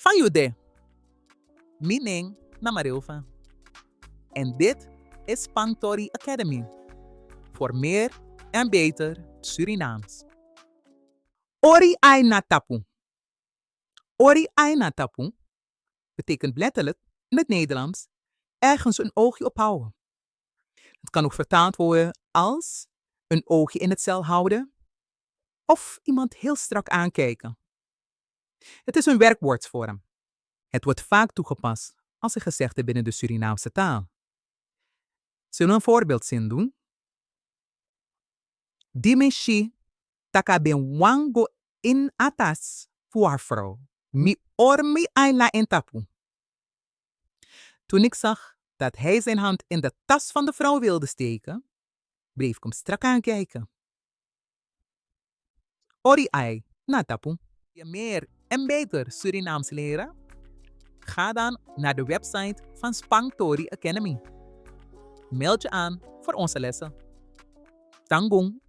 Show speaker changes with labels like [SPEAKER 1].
[SPEAKER 1] Van Jude. Mining Namarilva. En dit is Spangtori Academy. Voor meer en beter Surinaams. Ori Aina Tapu. Ori Aina Tapu betekent letterlijk in het Nederlands ergens een oogje ophouden. Het kan ook vertaald worden als een oogje in het zeil houden of iemand heel strak aankijken. Het is een werkwoordsvorm. Het wordt vaak toegepast als een gezegde binnen de Surinaamse taal. Zullen we een voorbeeldzin doen? Dimensi takaben wango in atas fuarfro. Mi ormi aila in tapu. Toen ik zag dat hij zijn hand in de tas van de vrouw wilde steken, bleef ik hem strak aankijken. Ori ai na tapu. Wil je meer en beter Surinaams leren? Ga dan naar de website van Spangtori Academy. Meld je aan voor onze lessen. Tangong!